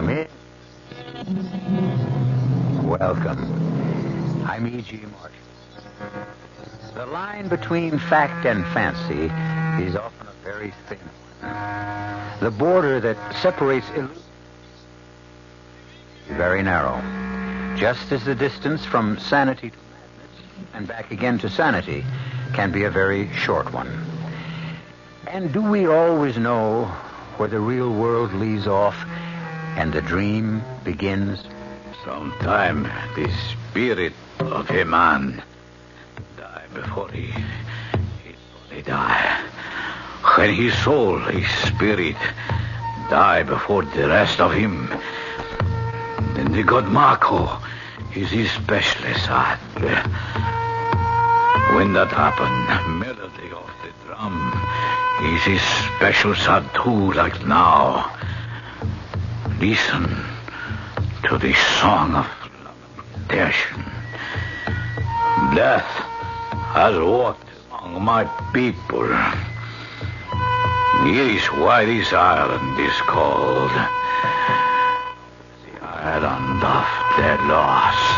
Come in. Welcome. I'm E.G. Marshall. The line between fact and fancy is often a very thin one. The border that separates illusion is very narrow, just as the distance from sanity to madness and back again to sanity can be a very short one. And do we always know where the real world leaves off and the dream begins? Sometime the spirit of a man die before his body die. When his soul, his spirit, die before the rest of him, then the god Marco is especially sad. When that happened, melody of the drum is especially sad too, like now. Listen to the song of lamentation. Death has walked among my people. Here is why this island is called the Island of the Lost.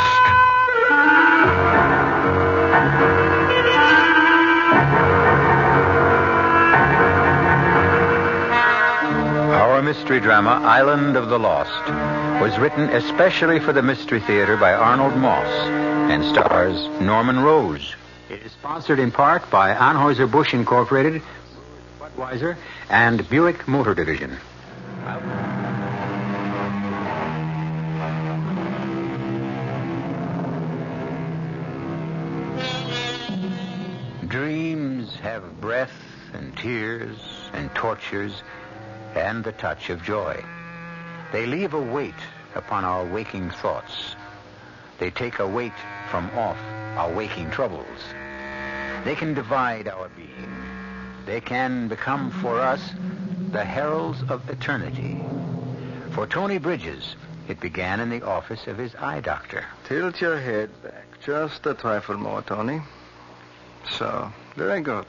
Our mystery drama, Island of the Lost, was written especially for the Mystery Theater by Arnold Moss and stars Norman Rose. It is sponsored in part by Anheuser-Busch Incorporated, Budweiser, and Buick Motor Division. Dreams have breath and tears and tortures and the touch of joy. They leave a weight upon our waking thoughts. They take a weight from off our waking troubles. They can divide our being. They can become for us the heralds of eternity. For Tony Bridges, it began in the office of his eye doctor. Tilt your head back just a trifle more, Tony. So, very good.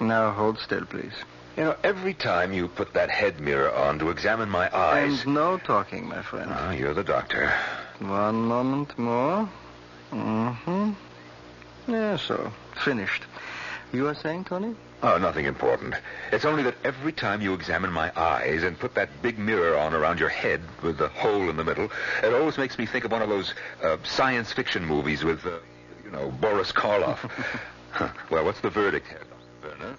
Now hold still, please. You know, every time you put that head mirror on to examine my eyes... And no talking, my friend. Oh, you're the doctor. One moment more. Mm-hmm. Yeah, so, finished. You were saying, Tony? Oh, nothing important. It's only that every time you examine my eyes and put that big mirror on around your head with the hole in the middle, it always makes me think of one of those science fiction movies with, Boris Karloff. Well, what's the verdict here, Dr. Werner?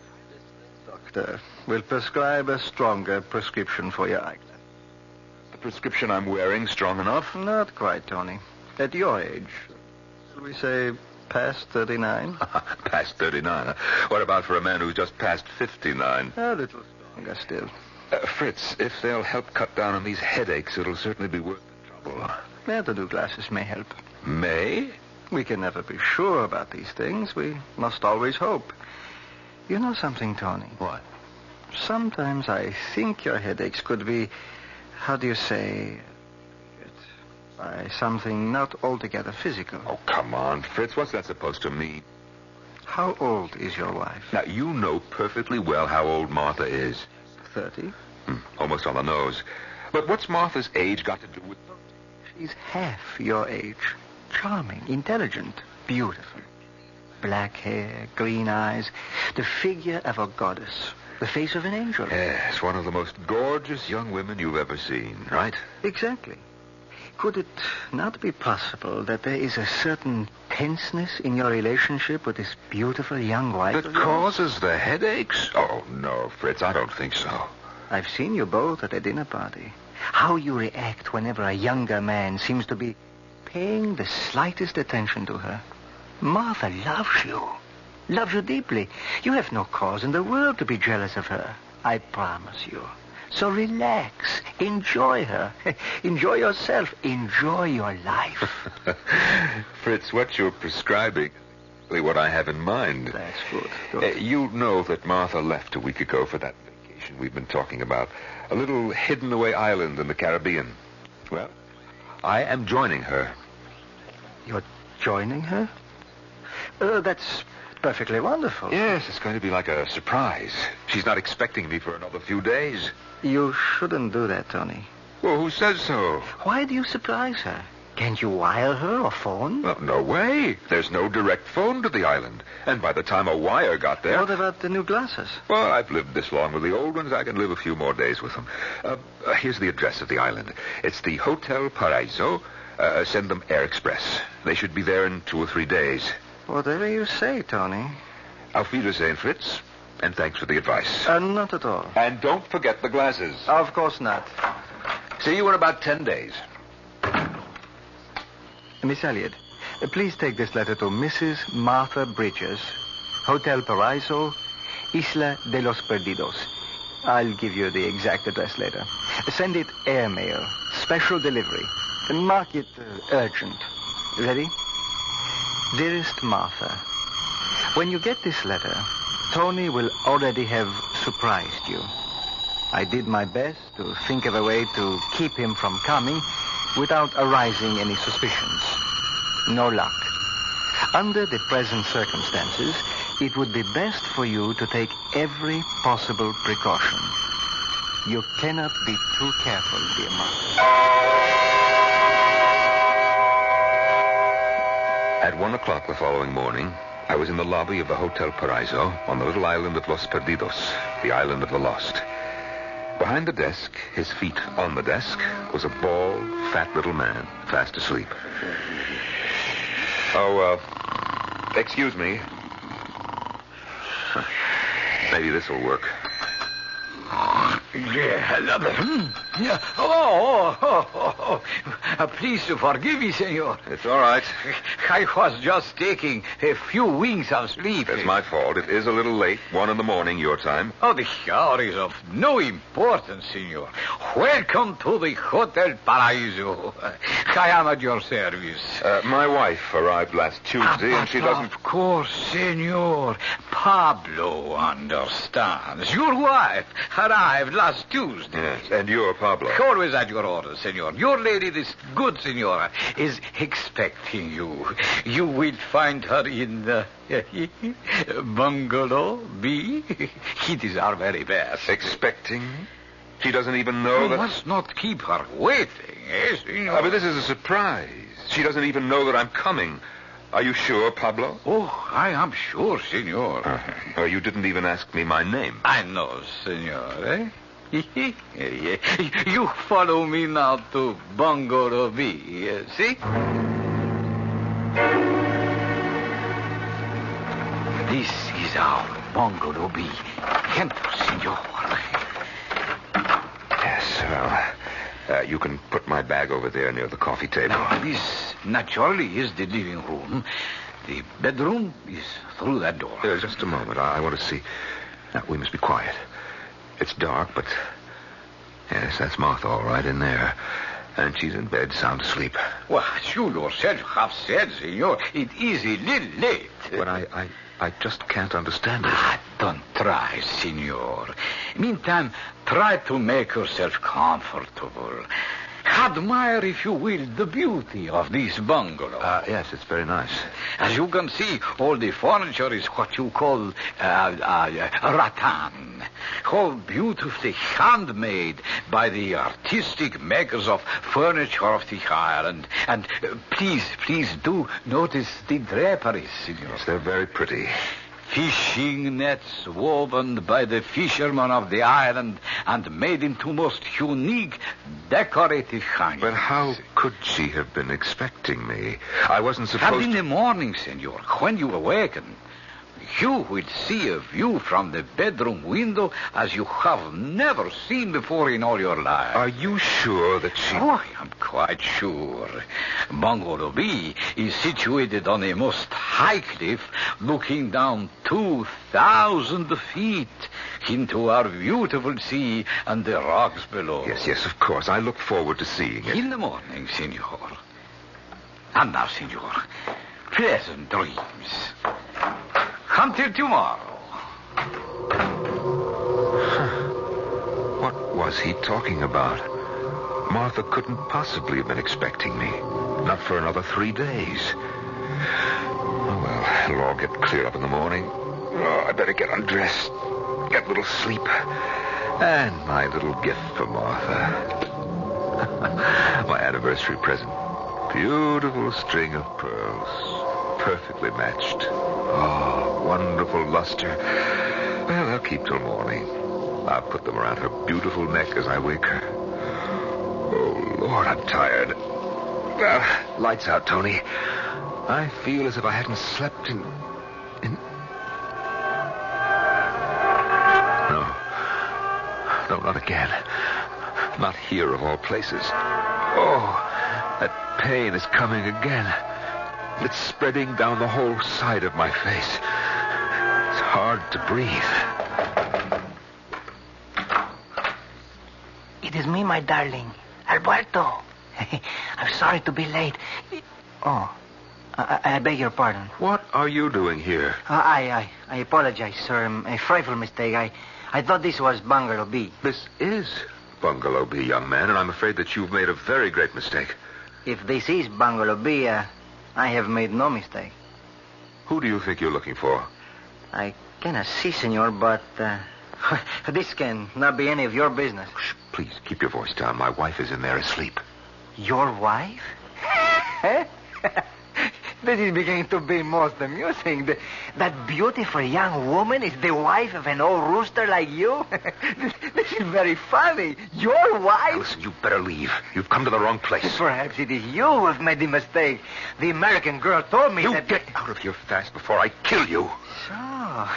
Doctor will prescribe a stronger prescription for your eyeglass. The prescription I'm wearing strong enough? Not quite, Tony. At your age, shall we say past 39? Past 39? What about for a man who's just past 59? A little stronger still. Fritz, if they'll help cut down on these headaches, it'll certainly be worth the trouble. Yeah, the new glasses may help. May? We can never be sure about these things. We must always hope. You know something, Tony? What? Sometimes I think your headaches could be, how do you say, by something not altogether physical. Oh, come on, Fritz. What's that supposed to mean? How old is your wife? Now, you know perfectly well how old Martha is. 30. Almost on the nose. But what's Martha's age got to do with... She's half your age. Charming, intelligent, beautiful. Black hair, green eyes, the figure of a goddess, the face of an angel. Yes, one of the most gorgeous young women you've ever seen, right? Exactly. Could it not be possible that there is a certain tenseness in your relationship with this beautiful young wife? That causes the headaches? Oh, no, Fritz, I don't think so. I've seen you both at a dinner party. How you react whenever a younger man seems to be paying the slightest attention to her. Martha loves you deeply. You have no cause in the world to be jealous of her. I promise you. So relax. Enjoy her. Enjoy yourself. Enjoy your life. Fritz, what you're prescribing is what I have in mind. That's good. You know that Martha left a week ago for that vacation we've been talking about. A little hidden-away island in the Caribbean. Well, I am joining her. You're joining her? That's perfectly wonderful. Yes, it's going to be like a surprise. She's not expecting me for another few days. You shouldn't do that, Tony. Well, who says so? Why do you surprise her? Can't you wire her or phone? Well, no way. There's no direct phone to the island. And by the time a wire got there... What about the new glasses? Well, I've lived this long with the old ones. I can live a few more days with them. Here's the address of the island. It's the Hotel Paraiso. Send them Air Express. They should be there in 2 or 3 days. Whatever you say, Tony. Auf Wiedersehen, Fritz. And thanks for the advice. Not at all. And don't forget the glasses. Of course not. See you in about 10 days. Miss Elliot, please take this letter to Mrs. Martha Bridges, Hotel Paraiso, Isla de los Perdidos. I'll give you the exact address later. Send it airmail, special delivery. Mark it urgent. Ready? Dearest Martha, when you get this letter, Tony will already have surprised you. I did my best to think of a way to keep him from coming without arousing any suspicions. No luck. Under the present circumstances, it would be best for you to take every possible precaution. You cannot be too careful, dear Martha. At 1 o'clock the following morning, I was in the lobby of the Hotel Paraiso on the little island of Los Perdidos, the island of the lost. Behind the desk, his feet on the desk, was a bald, fat little man, fast asleep. Excuse me. Maybe this will work. Please forgive me, senor. It's all right. I was just taking a few winks of sleep. It's my fault. It is a little late, 1 in the morning, your time. Oh, the hour is of no importance, senor. Welcome to the Hotel Paraiso. I am at your service. My wife arrived last Tuesday, and she doesn't... Of course, senor. Pablo understands. Your wife arrived last Tuesday. Yes, and you're Pablo. Always at your orders, senor. Your lady, this good senora, is expecting you. You will find her in Bungalow B. It is our very best. Expecting? She doesn't even know that... You must not keep her waiting, eh, senor? But this is a surprise. She doesn't even know that I'm coming. Are you sure, Pablo? Oh, I am sure, senor. You didn't even ask me my name. I know, senor, eh? You follow me now to Bungalow B, see? This is our Bungalow B. Enter, senor. Yes, well, you can put my bag over there near the coffee table. Now, this naturally is the living room. The bedroom is through that door. Just a moment. I want to see. Now, we must be quiet. It's dark, but... Yes, that's Martha all right in there. And she's in bed, sound asleep. Well, you yourself have said, senor, it is a little late. But I just can't understand it. Don't try, senor. Meantime, try to make yourself comfortable. Admire, if you will, the beauty of this bungalow. Yes, it's very nice. As you can see, all the furniture is what you call rattan. All beautifully handmade by the artistic makers of furniture of the island. And please do notice the draperies, senor. Yes, they're very pretty. Fishing nets woven by the fishermen of the island and made into most unique decorative hangings. But how could she have been expecting me? I wasn't supposed to... And in the morning, senor, when you awaken, you will see a view from the bedroom window as you have never seen before in all your life. Are you sure that she... Oh, I am quite sure. Bungalow B is situated on a most high cliff looking down 2,000 feet into our beautiful sea and the rocks below. Yes, of course. I look forward to seeing it. In the morning, senor. And now, senor, pleasant dreams. Until tomorrow. What was he talking about? Martha couldn't possibly have been expecting me. Not for another 3 days. Oh, well, it'll all get cleared up in the morning. Oh, I better get undressed, get a little sleep. And my little gift for Martha. My anniversary present. Beautiful string of pearls. Perfectly matched. Oh, wonderful luster. Well, I'll keep till morning. I'll put them around her beautiful neck as I wake her. Oh, Lord, I'm tired. Well, lights out, Tony. I feel as if I hadn't slept in... No, not again. Not here, of all places. Oh, that pain is coming again. It's spreading down the whole side of my face. It's hard to breathe. It is me, my darling. Alberto. I'm sorry to be late. Oh, I beg your pardon. What are you doing here? I apologize, sir. A frightful mistake. I thought this was Bungalow B. This is Bungalow B, young man, and I'm afraid that you've made a very great mistake. If this is Bungalow B, I have made no mistake. Who do you think you're looking for? I cannot see, senor, but this can not be any of your business. Shh, please, keep your voice down. My wife is in there asleep. Your wife? This is beginning to be most amusing. That beautiful young woman is the wife of an old rooster like you? This is very funny. Your wife? Now, listen, you better leave. You've come to the wrong place. Perhaps it is you who have made the mistake. The American girl told me that... Get out of here fast before I kill you. So,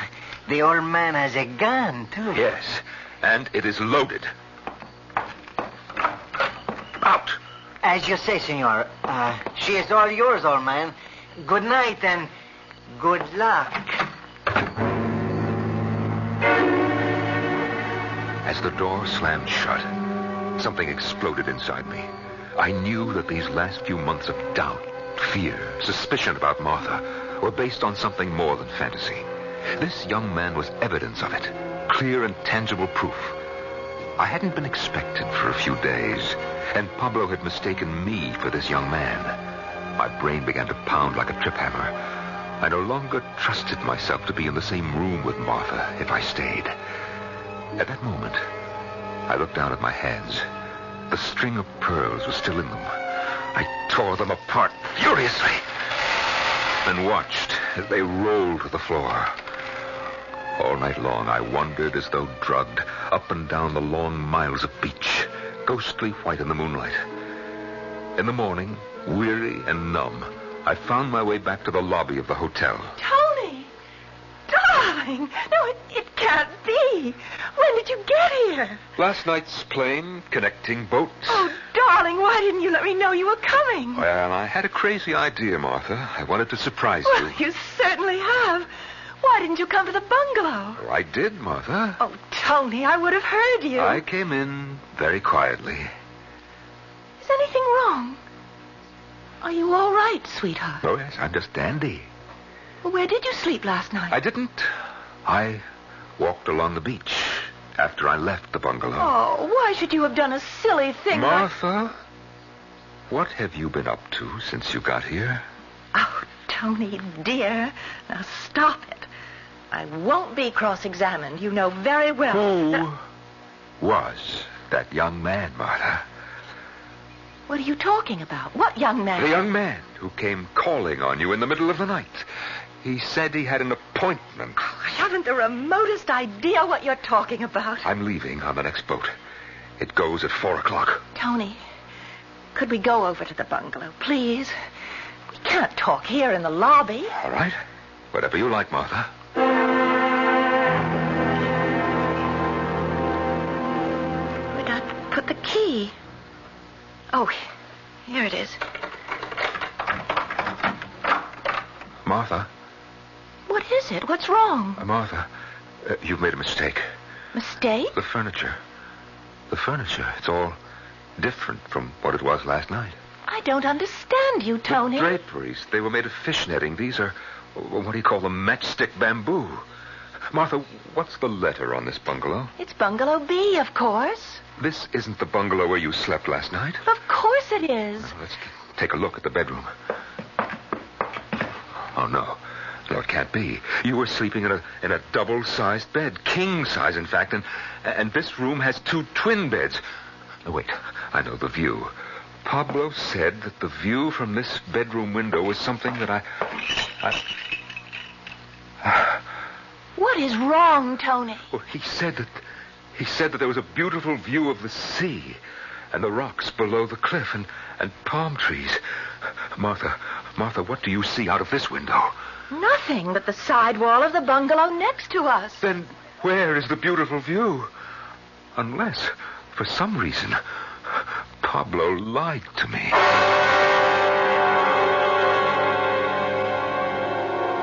the old man has a gun, too. Yes, and it is loaded. Out. As you say, senor. She is all yours, old man. Good night and good luck. As the door slammed shut, something exploded inside me. I knew that these last few months of doubt, fear, suspicion about Martha were based on something more than fantasy. This young man was evidence of it, clear and tangible proof. I hadn't been expected for a few days, and Pablo had mistaken me for this young man. My brain began to pound like a trip hammer. I no longer trusted myself to be in the same room with Martha if I stayed. At that moment, I looked down at my hands. The string of pearls was still in them. I tore them apart furiously and watched as they rolled to the floor. All night long, I wandered as though drugged up and down the long miles of beach, ghostly white in the moonlight. In the morning, weary and numb, I found my way back to the lobby of the hotel. Tony! Darling! No, it can't be. When did you get here? Last night's plane, connecting boats. Oh, darling, why didn't you let me know you were coming? Well, I had a crazy idea, Martha. I wanted to surprise Well, you. you certainly have. Why didn't you come to the bungalow? Oh, I did, Martha. Oh, Tony, I would have heard you. I came in very quietly. Is anything wrong? Are you all right, sweetheart? Oh, yes, I'm just dandy. Well, where did you sleep last night? I didn't. I walked along the beach after I left the bungalow. Oh, why should you have done a silly thing Martha, what have you been up to since you got here? Oh, Tony, dear. Now, stop it. I won't be cross-examined. You know very well. Who was that young man, Martha? What are you talking about? What young man? The young man who came calling on you in the middle of the night. He said he had an appointment. I haven't the remotest idea what you're talking about. I'm leaving on the next boat. It goes at 4:00. Tony, could we go over to the bungalow, please? We can't talk here in the lobby. All right. Whatever you like, Martha. Where'd I put the key? Oh, here it is. Martha. What is it? What's wrong? Martha, you've made a mistake. Mistake? The furniture. It's all different from what it was last night. I don't understand you, Tony. The draperies, they were made of fish netting. These are, what do you call them, matchstick bamboo. Martha, what's the letter on this bungalow? It's Bungalow B, of course. This isn't the bungalow where you slept last night. Of course it is. Now, let's take a look at the bedroom. Oh, no. No, it can't be. You were sleeping in a double-sized bed, king size, in fact, and this room has 2 twin beds. No, wait. I know, the view. Pablo said that the view from this bedroom window was something that I... What is wrong, Tony? Well, he said that there was a beautiful view of the sea and the rocks below the cliff and palm trees. Martha, what do you see out of this window? Nothing but the side wall of the bungalow next to us. Then where is the beautiful view? Unless, for some reason, Pablo lied to me.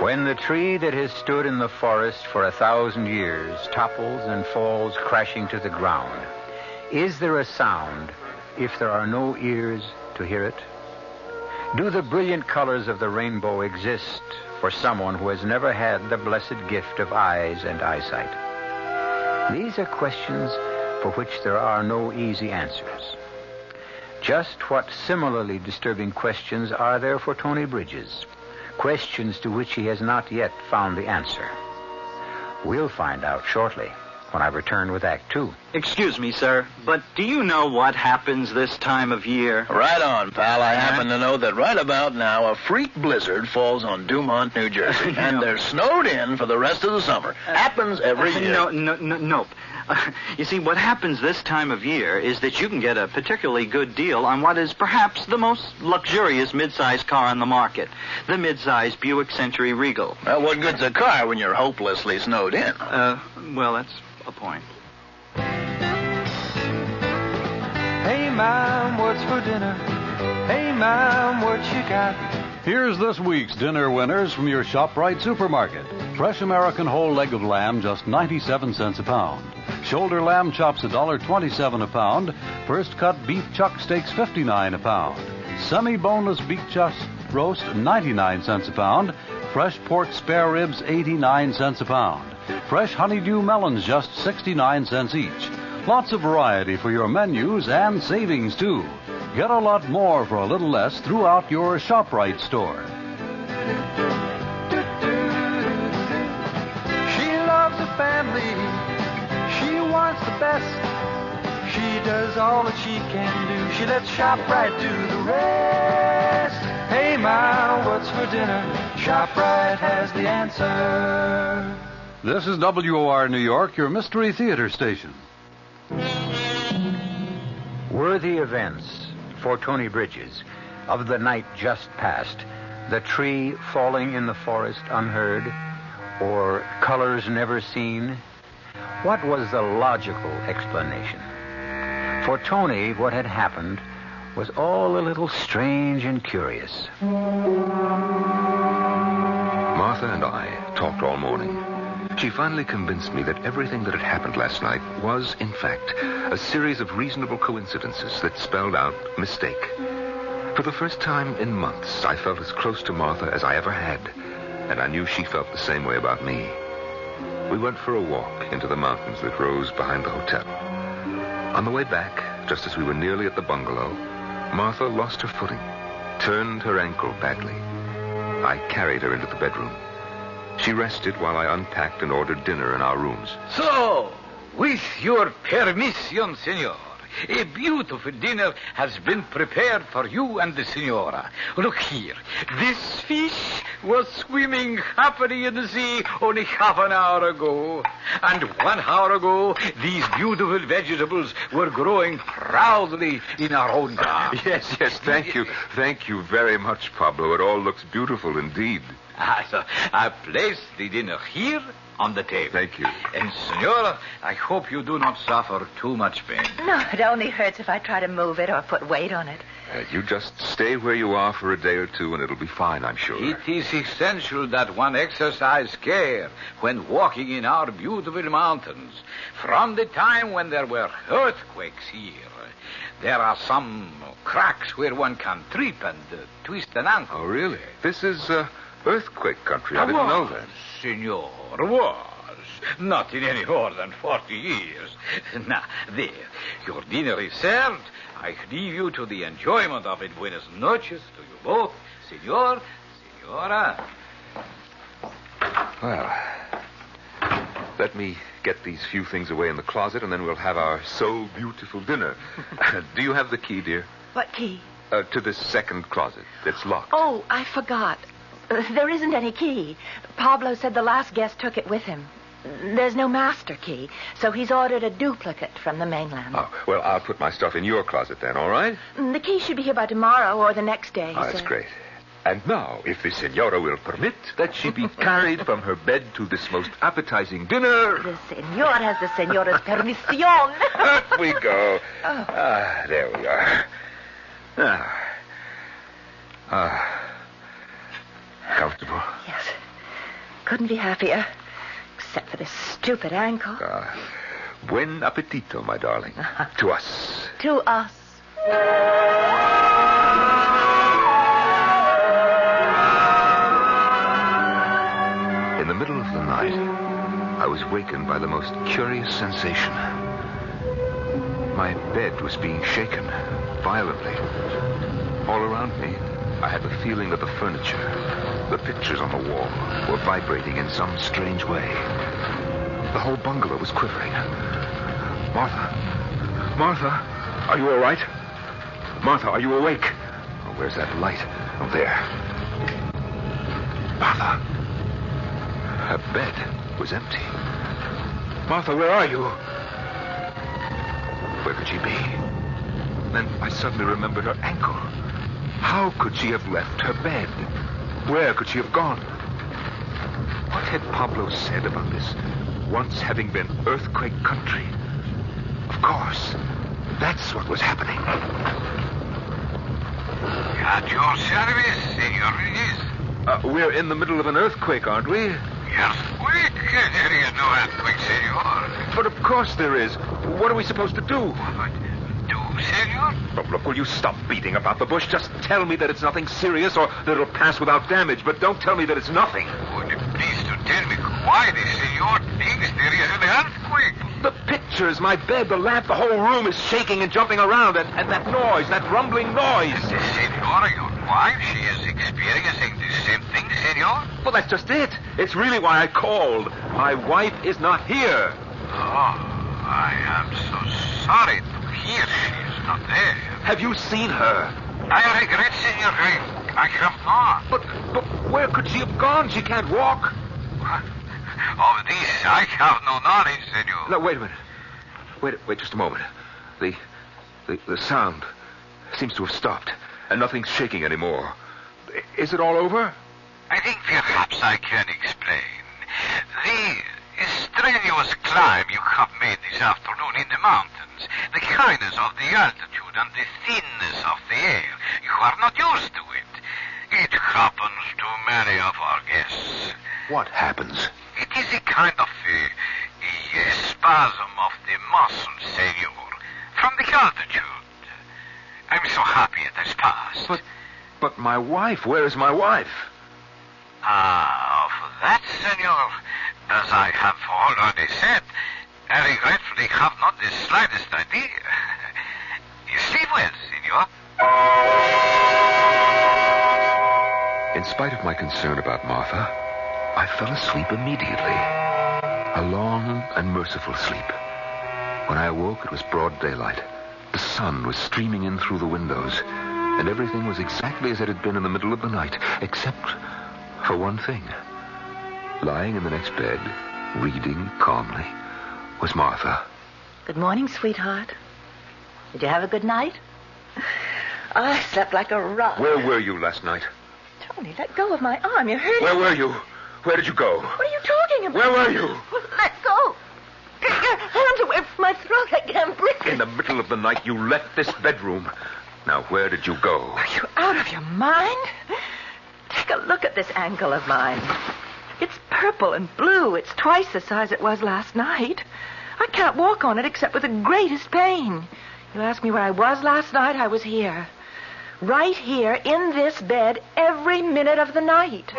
When the tree that has stood in the forest for 1,000 years topples and falls crashing to the ground, is there a sound if there are no ears to hear it? Do the brilliant colors of the rainbow exist for someone who has never had the blessed gift of eyes and eyesight? These are questions for which there are no easy answers. Just what similarly disturbing questions are there for Tony Bridges? Questions to which he has not yet found the answer. We'll find out shortly when I return with Act 2. Excuse me, sir, but do you know what happens this time of year? Right on, pal. I happen to know that right about now a freak blizzard falls on Dumont, New Jersey, and they're snowed in for the rest of the summer. Happens every year. Nope. You see, what happens this time of year is that you can get a particularly good deal on what is perhaps the most luxurious mid-size car on the market, the mid-size Buick Century Regal. Well, what good's a car when you're hopelessly snowed in? Well, that's a point. Hey, Mom, what's for dinner? Hey, Mom, what you got? Here's this week's dinner winners from your ShopRite supermarket. Fresh American whole leg of lamb, just 97 cents a pound. Shoulder lamb chops, $1.27 a pound. First cut beef chuck steaks, 59 a pound. Semi-boneless beef chest roast, 99 cents a pound. Fresh pork spare ribs, 89 cents a pound. Fresh honeydew melons, just 69 cents each. Lots of variety for your menus and savings, too. Get a lot more for a little less throughout your ShopRite store. She loves the family. She wants the best. She does all that she can do. She lets ShopRite do the rest. Hey, Ma, what's for dinner? ShopRite has the answer. This is WOR New York, your Mystery Theater station. Worthy events for Tony Bridges of the night just past, the tree falling in the forest unheard, or colors never seen. What was the logical explanation? For Tony, what had happened was all a little strange and curious. Martha and I talked all morning. She finally convinced me that everything that had happened last night was, in fact, a series of reasonable coincidences that spelled out mistake. For the first time in months, I felt as close to Martha as I ever had, and I knew she felt the same way about me. We went for a walk into the mountains that rose behind the hotel. On the way back, just as we were nearly at the bungalow, Martha lost her footing, turned her ankle badly. I carried her into the bedroom. She rested while I unpacked and ordered dinner in our rooms. So, with your permission, senor, a beautiful dinner has been prepared for you and the senora. Look here. This fish was swimming happily in the sea only half an hour ago. And 1 hour ago, these beautiful vegetables were growing proudly in our own garden. Yes, thank you. Thank you very much, Pablo. It all looks beautiful indeed. So I place the dinner here on the table. Thank you. And, senora, I hope you do not suffer too much pain. No, it only hurts if I try to move it or put weight on it. You just stay where you are for a day or two, and it'll be fine, I'm sure. It is essential that one exercise care when walking in our beautiful mountains. From the time when there were earthquakes here, there are some cracks where one can trip and twist an ankle. Oh, really? This is earthquake country. I didn't know that. Senor, was. Not in any more than 40 years. Now, there. Your dinner is served. I leave you to the enjoyment of it. Buenas noches to you both. Senor, senora. Well, let me get these few things away in the closet, and then we'll have our so beautiful dinner. Do you have the key, dear? What key? To this second closet. It's locked. Oh, I forgot. There isn't any key. Pablo said the last guest took it with him. There's no master key, so he's ordered a duplicate from the mainland. Oh, well, I'll put my stuff in your closet then, all right? The key should be here by tomorrow or the next day. Oh, that's great. And now, if the senora will permit, that she be carried from her bed to this most appetizing dinner. The senor has the señora's permission. Up we go. Oh. There we are. Comfortable. Yes. Couldn't be happier. Except for this stupid ankle. Buen appetito, my darling. To us. To us. In the middle of the night, I was wakened by the most curious sensation. My bed was being shaken violently. All around me, I had the feeling that the furniture, the pictures on the wall, were vibrating in some strange way. The whole bungalow was quivering. Martha, are you all right? Martha, are you awake? Oh, where's that light? Oh, there. Martha. Her bed was empty. Martha, where are you? Where could she be? Then I suddenly remembered her ankle. How could she have left her bed? Where could she have gone? What had Pablo said about this once having been earthquake country? Of course, that's what was happening. At your service, Senor Reyes. We're in the middle of an earthquake, aren't we? Earthquake? There is no earthquake, Senor. But of course there is. What are we supposed to do? What? Do, Senor? Look, will you stop beating about the bush? Just tell me that it's nothing serious or that it'll pass without damage, but don't tell me that it's nothing. Would you please to tell me why the Senor thinks there is an earthquake? The pictures, my bed, the lamp, the whole room is shaking and jumping around, and that noise, that rumbling noise. The Senora, your wife, she is experiencing the same thing, Senor? Well, that's just it. It's really why I called. My wife is not here. Oh, I am so sorry to hear she is not there. Have you seen her? I regret, Senor. I have not. But where could she have gone? She can't walk. Of this, I have no knowledge, Senor. No, wait a minute. Wait just a moment. The sound seems to have stopped, and nothing's shaking anymore. Is it all over? I think perhaps I can explain. The strenuous climb you have made this afternoon in the mountains, the kindness of the altitude and the thinness of the air, you are not used to it. It happens to many of our guests. What happens? It is a kind of a spasm of the muscles, Senor, from the altitude. I'm so happy it has passed. But my wife, where is my wife? Of that, Senor, as I have already said, I regretfully have not the slightest idea. You sleep well, Senor. In spite of my concern about Martha, I fell asleep immediately. A long and merciful sleep. When I awoke, it was broad daylight. The sun was streaming in through the windows, and everything was exactly as it had been in the middle of the night, except for one thing. Lying in the next bed, reading calmly, was Martha. Good morning, sweetheart. Did you have a good night? I slept like a rock. Where were you last night? Tony, let go of my arm. You're hurting. Where were you? Where did you go? What are you talking about? Where were you? Let go. Get your hands away from my throat. I can't breathe. In the middle of the night, you left this bedroom. Now, where did you go? Are you out of your mind? Take a look at this ankle of mine. It's purple and blue. It's twice the size it was last night. I can't walk on it except with the greatest pain. You asked me where I was last night, I was here. Right here in this bed every minute of the night.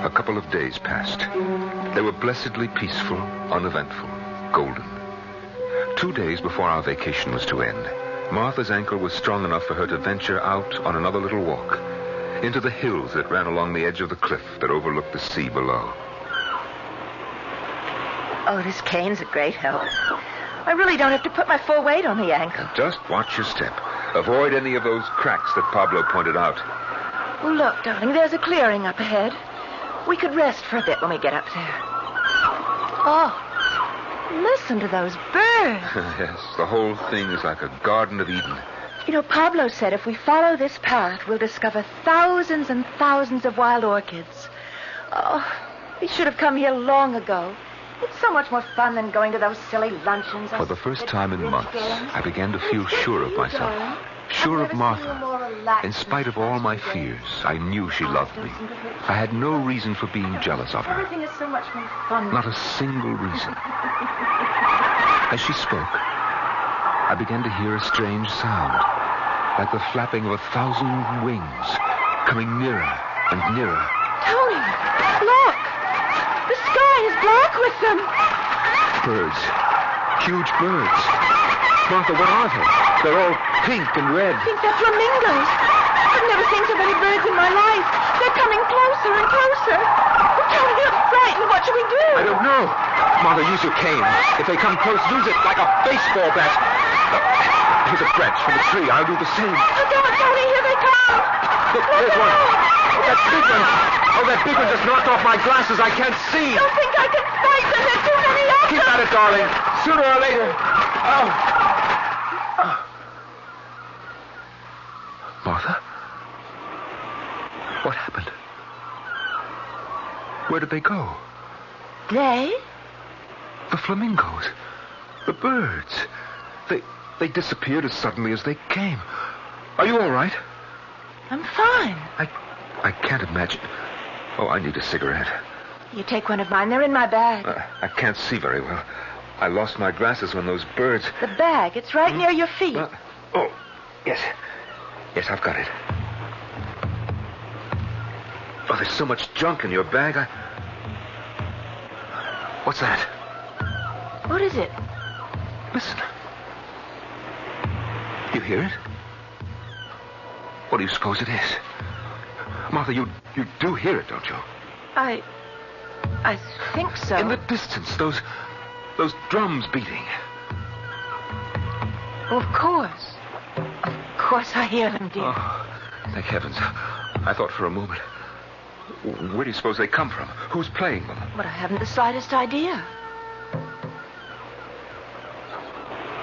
A couple of days passed. They were blessedly peaceful, uneventful, golden. 2 days before our vacation was to end, Martha's ankle was strong enough for her to venture out on another little walk. into the hills that ran along the edge of the cliff that overlooked the sea below. Oh, this cane's a great help. I really don't have to put my full weight on the ankle. Just watch your step. Avoid any of those cracks that Pablo pointed out. Oh, look, darling, there's a clearing up ahead. We could rest for a bit when we get up there. Oh, listen to those birds. Yes, the whole thing is like a Garden of Eden. You know, Pablo said if we follow this path, we'll discover thousands and thousands of wild orchids. Oh, we should have come here long ago. It's so much more fun than going to those silly luncheons. For the first time in months, I began to feel sure of myself. Sure of Martha. In spite of all my fears, I knew she loved me. I had no reason for being jealous of her. Everything is so much more fun. Not a single reason. As she spoke, I began to hear a strange sound, like the flapping of 1,000 wings, coming nearer and nearer. Tony, look! The sky is black with them. Birds. Huge birds. Martha, what are they? They're all pink and red. I think they're flamingos. I've never seen so many birds in my life. They're coming closer and closer. Oh, Tony, I'm frightened. What should we do? I don't know. Martha, use your cane. If they come close, use it like a baseball bat. Here's a branch from a tree. I'll do the same. Look out, Tony. Here they come. Look, there's one. Oh, that big one. Oh, that big one just knocked off my glasses. I can't see. Don't think I can fight them. There's too many of them. Keep at it, darling. Sooner or later. Oh. Martha? What happened? Where did they go? They? The flamingos. The birds. They disappeared as suddenly as they came. Are you all right? I'm fine. I can't imagine. Oh, I need a cigarette. You take one of mine. They're in my bag. I can't see very well. I lost my glasses when those birds... The bag. It's right near your feet. Oh, yes. Yes, I've got it. Oh, there's so much junk in your bag. What's that? What is it? Listen. You hear it? What do you suppose it is? Martha, you do hear it, don't you? I think so. In the distance, those drums beating. Oh, of course. Of course I hear them, dear. Oh, thank heavens. I thought for a moment. Where do you suppose they come from? Who's playing them? But I haven't the slightest idea.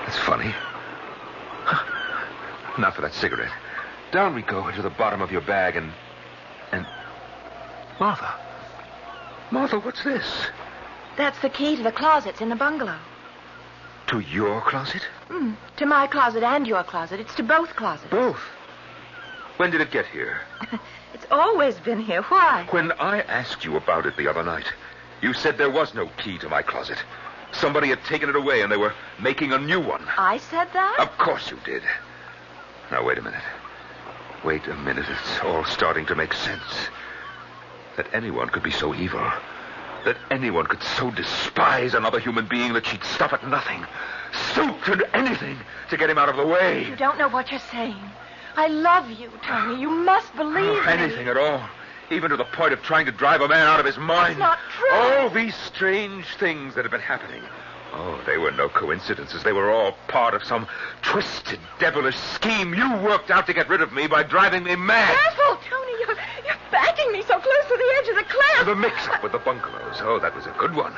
That's funny. Now for that cigarette. Down we go into the bottom of your bag and... Martha. Martha, what's this? That's the key to the closets in the bungalow. To your closet? To my closet and your closet. It's to both closets. Both? When did it get here? It's always been here. Why? When I asked you about it the other night, you said there was no key to my closet. Somebody had taken it away and they were making a new one. I said that? Of course you did. Now, wait a minute. Wait a minute. It's all starting to make sense. That anyone could be so evil. That anyone could so despise another human being that she'd stop at nothing. Stoop to anything to get him out of the way. You don't know what you're saying. I love you, Tony. You must believe me. Anything at all. Even to the point of trying to drive a man out of his mind. It's not true. All these strange things that have been happening. Oh, they were no coincidences. They were all part of some twisted, devilish scheme you worked out to get rid of me by driving me mad. Careful, Tony. You're backing me so close to the edge of the cliff. The mix-up with the bungalows. Oh, that was a good one.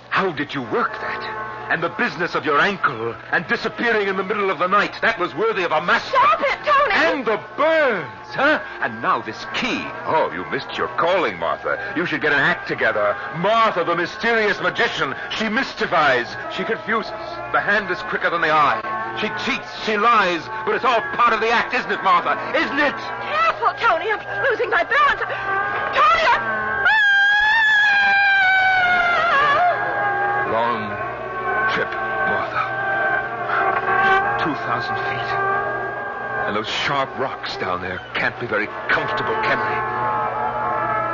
How did you work that? And the business of your ankle and disappearing in the middle of the night. That was worthy of a master. Stop it, Tony! And the birds, huh? And now this key. Oh, you missed your calling, Martha. You should get an act together. Martha, the mysterious magician. She mystifies. She confuses. The hand is quicker than the eye. She cheats. She lies. But it's all part of the act, isn't it, Martha? Isn't it? Careful, Tony. I'm losing my balance. Tony, Long trip, Martha. 2,000 feet. And those sharp rocks down there can't be very comfortable, can they?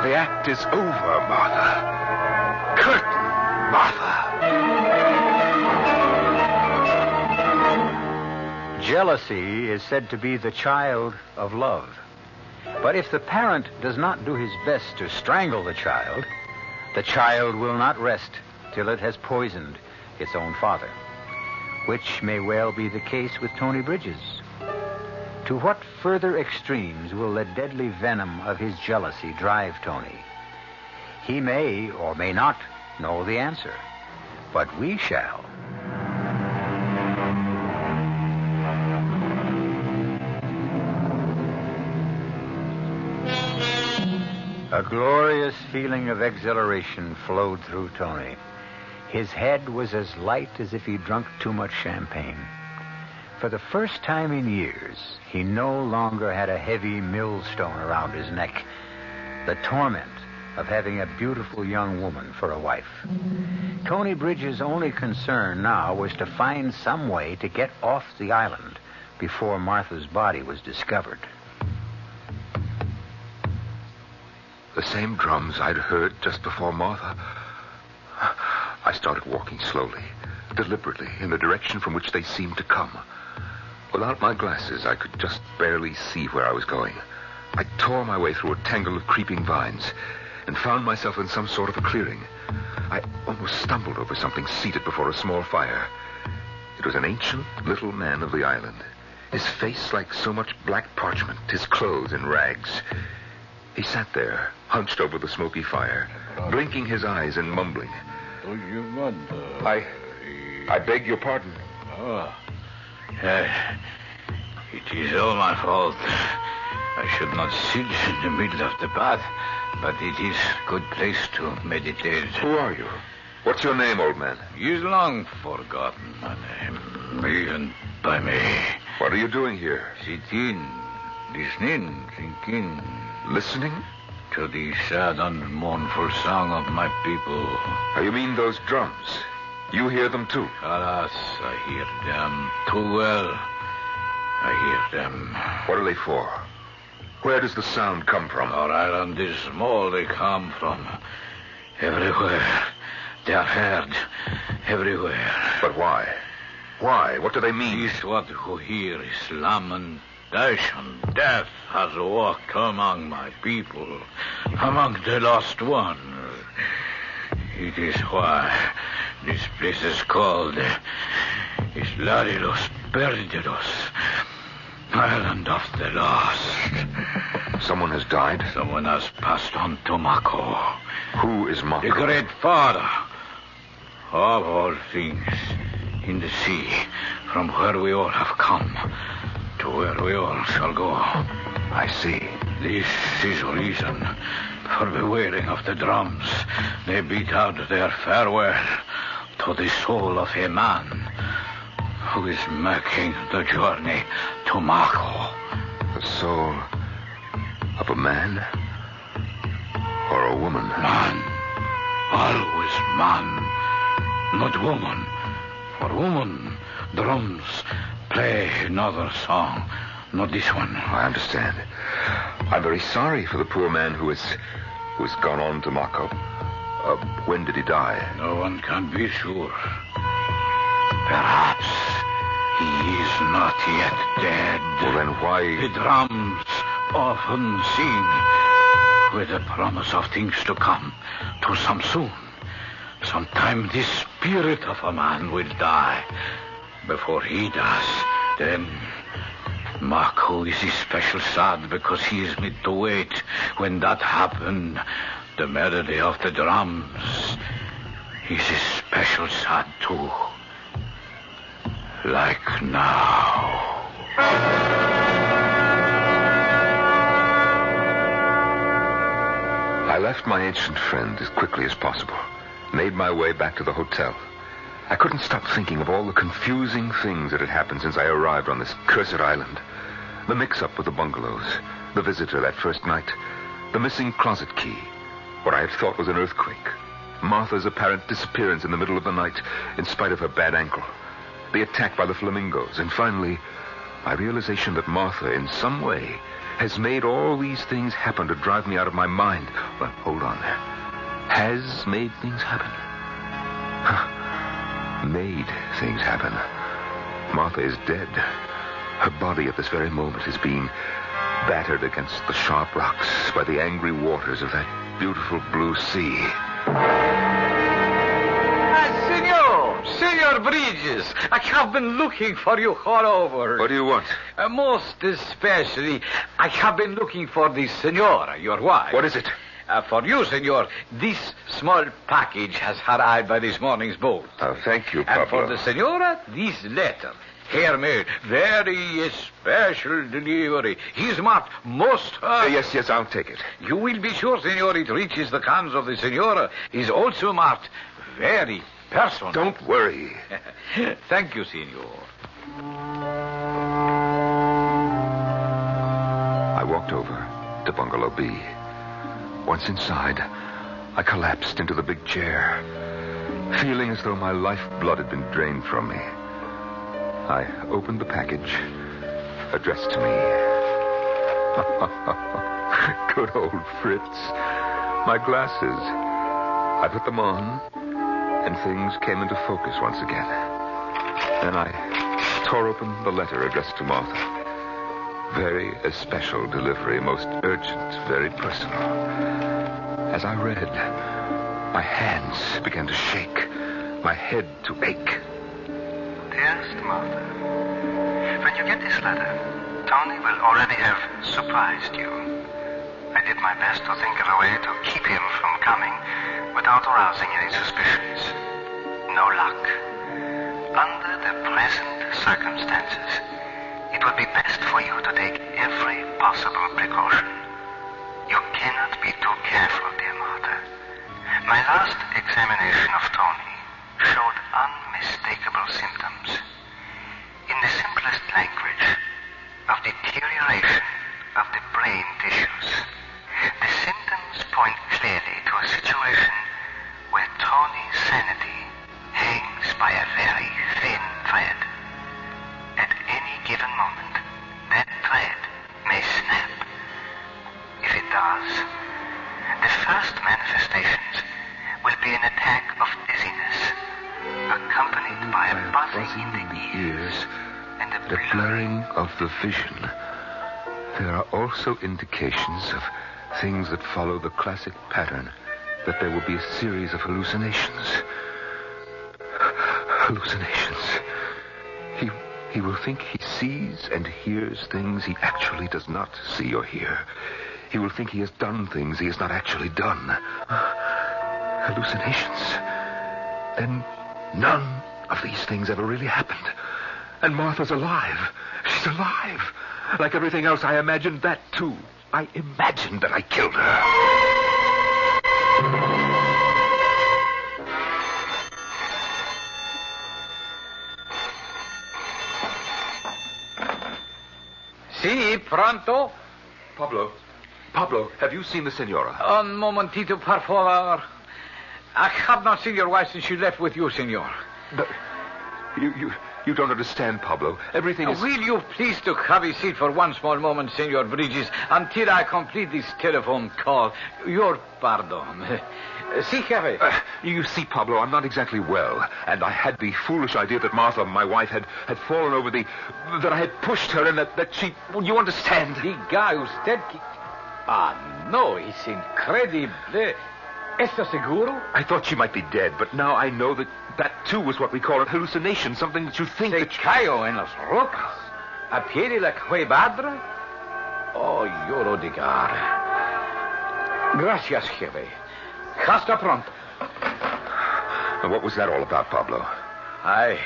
The act is over, Martha. Curtain, Martha. Jealousy is said to be the child of love. But if the parent does not do his best to strangle the child will not rest till it has poisoned its own father, which may well be the case with Tony Bridges. To what further extremes will the deadly venom of his jealousy drive Tony? He may or may not know the answer, but we shall. A glorious feeling of exhilaration flowed through Tony. His head was as light as if he'd drunk too much champagne. For the first time in years, he no longer had a heavy millstone around his neck, the torment of having a beautiful young woman for a wife. Tony Bridges' only concern now was to find some way to get off the island before Martha's body was discovered. The same drums I'd heard just before Martha. I started walking slowly, deliberately, in the direction from which they seemed to come. Without my glasses, I could just barely see where I was going. I tore my way through a tangle of creeping vines and found myself in some sort of a clearing. I almost stumbled over something seated before a small fire. It was an ancient little man of the island, his face like so much black parchment, his clothes in rags. He sat there, hunched over the smoky fire, blinking his eyes and mumbling. I beg your pardon. It is all my fault. I should not sit in the middle of the path, but it is a good place to meditate. Who are you? What's your name, old man? He is long forgotten, my name, even by me. What are you doing here? Sitting, listening, thinking. Listening? To the sad and mournful song of my people. Oh, you mean those drums? You hear them too? Alas, I hear them too well. I hear them. What are they for? Where does the sound come from? Our island is small. They come from everywhere. They are heard everywhere. But why? Why? What do they mean? This what you hear is Islam and Daesh and death has walked among my people, among the lost one. It is why this place is called Islarilos Perdidos, Island of the Lost. Someone has died? Someone has passed on to Mako. Who is Mako? The great father of all things in the sea, from where we all have come to where we all shall go. I see. This is reason for the wailing of the drums. They beat out their farewell to the soul of a man who is making the journey to Mako. The soul of a man or a woman? Man. Always man, not woman. For woman, drums play another song, not this one. I understand. I'm very sorry for the poor man who has gone on to Mako. When did he die? No one can be sure. Perhaps he is not yet dead. Well, then why... The drums often sing with the promise of things to come, to some soon. Sometime the spirit of a man will die. Before he does, then Mako is especially sad because he is made to wait. When that happened, the melody of the drums is especially sad too. Like now. I left my ancient friend as quickly as possible, made my way back to the hotel. I couldn't stop thinking of all the confusing things that had happened since I arrived on this cursed island. The mix-up with the bungalows, the visitor that first night, the missing closet key, what I had thought was an earthquake, Martha's apparent disappearance in the middle of the night in spite of her bad ankle, the attack by the flamingos, and finally, my realization that Martha, in some way, has made all these things happen to drive me out of my mind. Well, hold on there. Has made things happen. Made things happen. Martha is dead. Her body at this very moment is being battered against the sharp rocks by the angry waters of that beautiful blue sea. Senor Bridges, I have been looking for you all over. What do you want? Most especially, I have been looking for the senora, your wife. What is it? For you, senor, this small package has arrived by this morning's boat. Thank you, Pablo. And for the senora, this letter. Handmade, very special delivery. He's marked most... Yes, I'll take it. You will be sure, senor, it reaches the hands of the senora. Is also marked very personal. Don't worry. Thank you, senor. I walked over to Bungalow B. Once inside, I collapsed into the big chair, feeling as though my lifeblood had been drained from me. I opened the package addressed to me. Good old Fritz. My glasses. I put them on, and things came into focus once again. Then I tore open the letter addressed to Martha. Very especial delivery, most urgent, very personal. As I read, my hands began to shake, my head to ache. Dearest Martha, when you get this letter, Tony will already have surprised you. I did my best to think of a way to keep him from coming without arousing any suspicions. No luck. Under the present circumstances, it would be best for you to take every possible precaution. You cannot be too careful, dear Martha. My last examination of Tony showed unmistakable symptoms. In the simplest language, of deterioration of the brain tissues. The symptoms point clearly to a situation where Tony's sanity hangs by a very thin thread. At any given moment, that thread may snap. If it does, the first manifestations will be an attack of dizziness, accompanied by a buzzing in the ears and a blurring of the vision. There are also indications of things that follow the classic pattern, that there will be a series of hallucinations. Hallucinations. He will think he sees and hears things he actually does not see or hear. He will think he has done things he has not actually done. Hallucinations. Then none of these things ever really happened. And Martha's alive. She's alive. Like everything else, I imagined that, too. I imagined that I killed her. Si, pronto? Pablo, have you seen the senora? Un momentito, por favor. I have not seen your wife since she left with you, senor. But you don't understand, Pablo. Everything is... Will you please to have a seat for one small moment, Senor Bridges, until I complete this telephone call? Your pardon. Si, Jefe. You see, Pablo, I'm not exactly well, and I had the foolish idea that Martha, my wife, had fallen over that I had pushed her and that she... You understand? The guy usted... no, it's incredible. ¿Está seguro? I thought she might be dead, but now I know that too was what we call a hallucination, something that you think Se cayó en las rocas. A pie de la cuevadra. Oh, lloro de gar. Gracias, jefe. Hasta pronto. And what was that all about, Pablo? I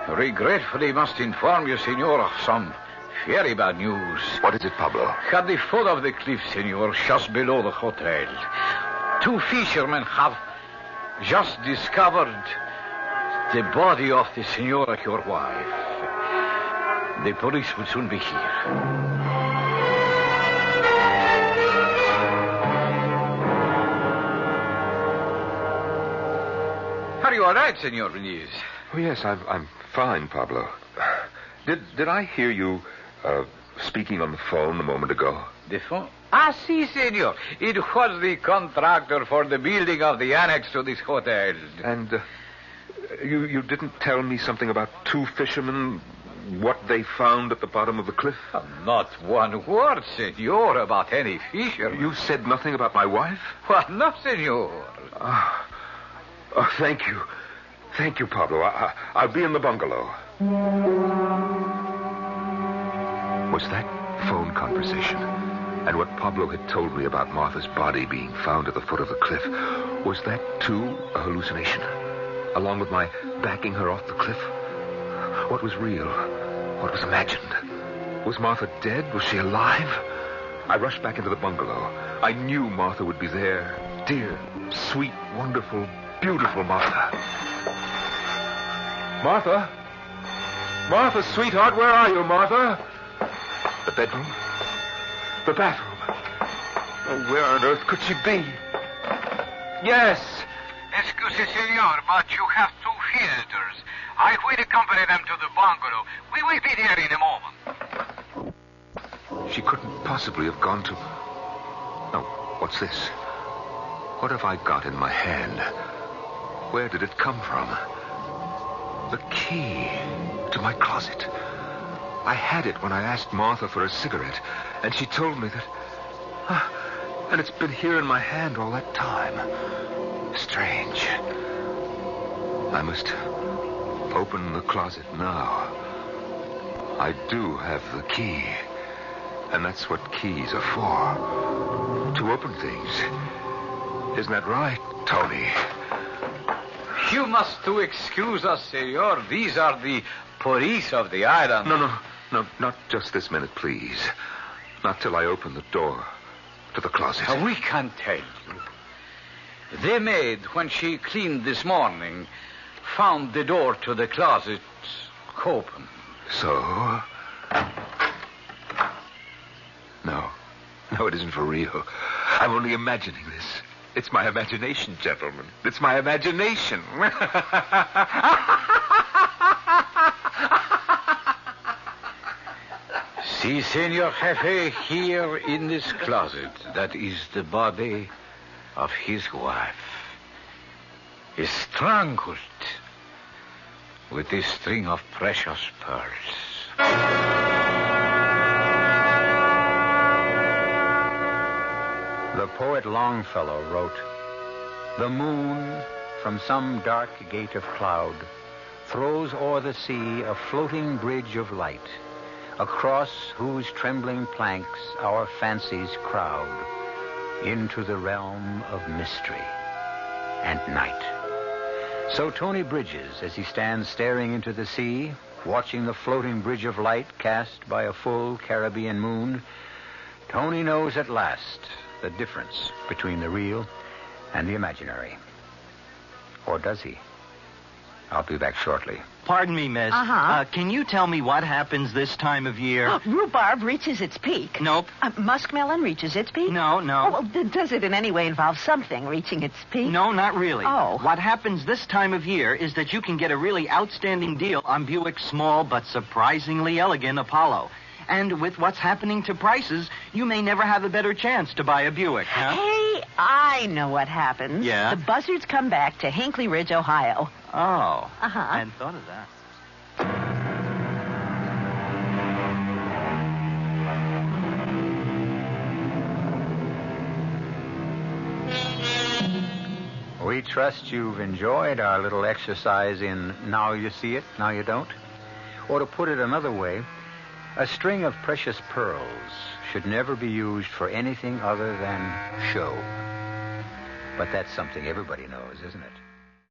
regretfully must inform you, senor, of some very bad news. What is it, Pablo? At the foot of the cliff, senor, just below the hotel, 2 fishermen have just discovered the body of the senora, your wife. The police will soon be here. Are you all right, Senor Benitez? Oh, yes, I'm fine, Pablo. Did I hear you speaking on the phone a moment ago? The phone? Si, senor. It was the contractor for the building of the annex to this hotel. And you didn't tell me something about 2 fishermen what they found at the bottom of the cliff? Not one word, senor, about any fisherman. You said nothing about my wife? Well, no, senor. Thank you. Thank you, Pablo. I'll be in the bungalow. Was that phone conversation and what Pablo had told me about Martha's body being found at the foot of the cliff, was that, too, a hallucination? Along with my backing her off the cliff? What was real? What was imagined? Was Martha dead? Was she alive? I rushed back into the bungalow. I knew Martha would be there. Dear, sweet, wonderful, beautiful Martha. Martha? Martha, sweetheart, where are you, Martha? The bedroom? The bathroom? Oh, where on earth could she be? Yes. Excuse me, senor, but you have two visitors. I will accompany them to the bungalow. We will be there in a moment. She couldn't possibly have gone to... No, what's this? What have I got in my hand? Where did it come from? The key to my closet. I had it when I asked Martha for a cigarette, and she told me that... and it's been here in my hand all that time. Strange. I must open the closet now. I do have the key, and that's what keys are for. To open things. Isn't that right, Tony? You must excuse us, senor. These are the police of the island. No, not just this minute, please. Not till I open the door to the closet. We can tell you. The maid, when she cleaned this morning, found the door to the closet open. So? No, it isn't for real. I'm only imagining this. It's my imagination, gentlemen. It's my imagination. See, Senor Jefe, here in this closet, that is the body of his wife. Is strangled with this string of precious pearls. The poet Longfellow wrote, "The moon, from some dark gate of cloud, throws o'er the sea a floating bridge of light, across whose trembling planks our fancies crowd into the realm of mystery and night." So Tony Bridges, as he stands staring into the sea, watching the floating bridge of light cast by a full Caribbean moon, Tony knows at last the difference between the real and the imaginary. Or does he? I'll be back shortly. Pardon me, miss. Can you tell me what happens this time of year? Rhubarb reaches its peak. Nope. Muskmelon reaches its peak? No. Oh, well, does it in any way involve something reaching its peak? No, not really. Oh. What happens this time of year is that you can get a really outstanding deal on Buick's small but surprisingly elegant Apollo. And with what's happening to prices, you may never have a better chance to buy a Buick, huh? Hey, I know what happens. Yeah? The buzzards come back to Hinckley Ridge, Ohio. Oh. I hadn't thought of that. We trust you've enjoyed our little exercise in Now You See It, Now You Don't. Or to put it another way, a string of precious pearls should never be used for anything other than show. But that's something everybody knows, isn't it?